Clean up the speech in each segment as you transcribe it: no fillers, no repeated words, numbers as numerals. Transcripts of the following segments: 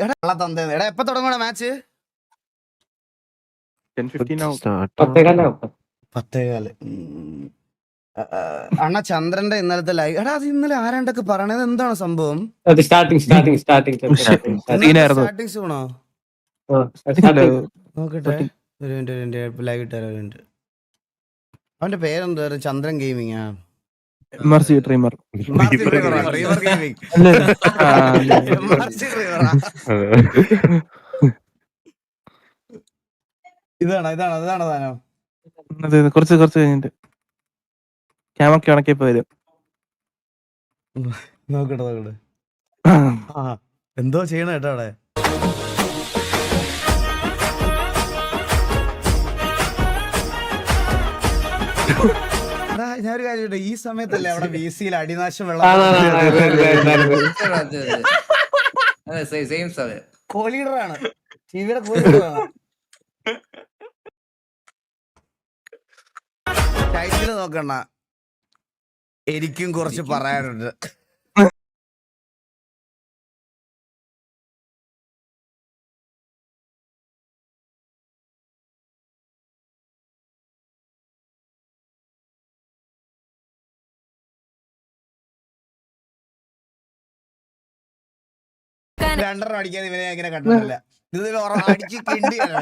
എടാ എപ്പ തുടങ്ങണ മാച്ച്? 10:15. അണ്ണ ചന്ദ്രന്റെ ഇന്നലത്തെ ലൈവ്. എടാ അത് ഇന്നലെ ആരാണ്ടൊക്കെ പറയണത് എന്താണ് സംഭവം? സ്റ്റാർട്ടിങ് സൂണോ? നോക്കട്ടെ ഒരു മിനിറ്റ് ലൈവ് ഇട്ടാ. അവന്റെ പേരെന്താ? ചന്ദ്രൻ ഗെയിമിങ്. ഇതാണോ സാധനം? കുറച്ച് കഴിഞ്ഞിട്ട് ക്യാമൊക്കെ ഉണക്കിയപ്പോ വരും. നോക്കട്ടെ. എന്തോ ചെയ്യണ കേട്ടോ അവിടെ. ഞാനൊരു കാര്യം, ഈ സമയത്തല്ലേ അവിടെ ബി സിയിൽ അടിനാശം വെള്ളം കോലീഡറാണ്, ടിവിയുടെ കോലീഡറാണ്. ടൈറ്റില് നോക്കണ്ട, എനിക്കും കുറച്ച് പറയാനുണ്ട്. രണ്ടെണ്ണം അടിക്കാതെ ഇവനെ അങ്ങനെ കണ്ടിട്ടില്ല. ഇത് അടിച്ച് കിണ്ടിയാണ്.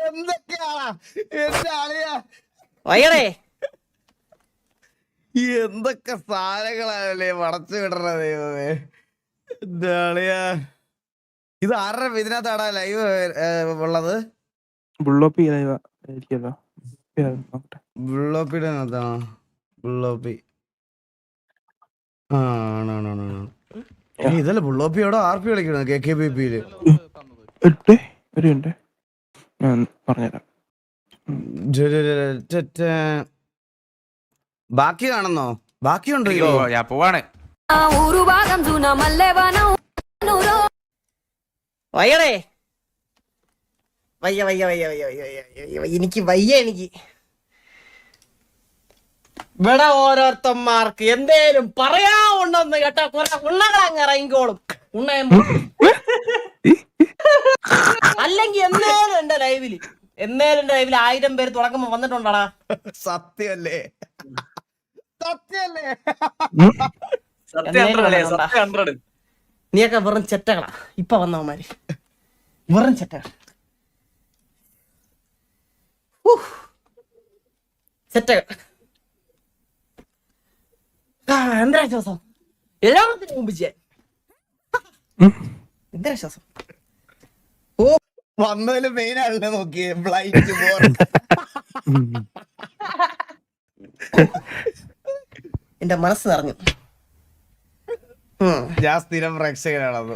എന്തൊക്കെയാ എന്റെ ആളിയാ, എന്തൊക്കെ സാധനങ്ങളാണല്ലേ മടച്ചു വിടണത് ദൈവമേ. എന്റെ ആളിയാ, ഇത് ആരുടെ ഇതിനകത്താടാ ലൈവ് ഉള്ളത്? ബുള്ളോപ്പി ബുള്ളോപ്പിയുടെ അകത്താണോ? ബുള്ളോപ്പി ഇതല്ലേ ബുള്ളോപ്പിയോടെ RP കളിക്കണ KKBPയില്. പറഞ്ഞുതരാം. ബാക്കി കാണുന്നോ? ബാക്കിയുണ്ടോ? ഞാൻ പോവാണ്. എനിക്ക് ഇവിടെ ഓരോരുത്തന്മാർക്ക് എന്തേലും പറയാവുണ്ടെന്ന് കേട്ടാ കുറെ ഉണ്ണകളങ്ങ് ഇറങ്ങിക്കോളും. അല്ലെങ്കിൽ എന്നേലും എന്റെ ലൈവില് 1000 പേര് തുടങ്ങുമ്പോ വന്നിട്ടുണ്ടടാ. സത്യല്ലേ? നീയൊക്കെ വെറും ചെറ്റകളാ. ഇപ്പൊ വന്നവന്മാര് വെറും ചെറ്റകൾ. ചെറ്റകൾ എന്താശ്വാസം എല്ലാത്തിനും മുമ്പ് ചെയ്യാൻ. എന്താശ്വാസം വന്നതില് മെയിൻ ആളിനെ നോക്കിയേ. ബ്ലൈൻഡ് എന്റെ മനസ്സ് നിറഞ്ഞു. ഞാൻ സ്ഥിരം പ്രേക്ഷകനാണത്.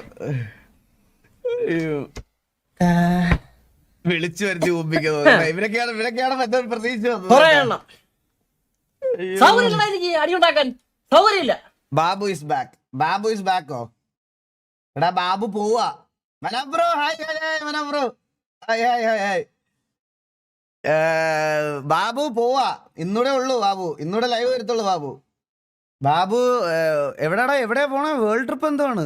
വിളിച്ചു വരുത്തി ഊപ്പിക്കുന്നത് ഇവരൊക്കെയാണ് മെത്തേഡ് പ്രതീക്ഷിച്ചു വന്നത്. അടിയുണ്ടാക്കാൻ സൗകര്യമില്ല. ബാബു ഇസ് ബാക്കോ? എടാ ബാബു പോവാ. മനബ്രോ ഹായ് മനബ്രോ ഹായ്. ബാബു പോവാ. ഇന്നൂടെ ഉള്ളു ബാബു, ഇന്നൂടെ ലൈവ് വരത്തുള്ളൂ ബാബു. എവിടെയാ പോണേ? വേൾഡ് ട്രിപ്പ് എന്താണ്?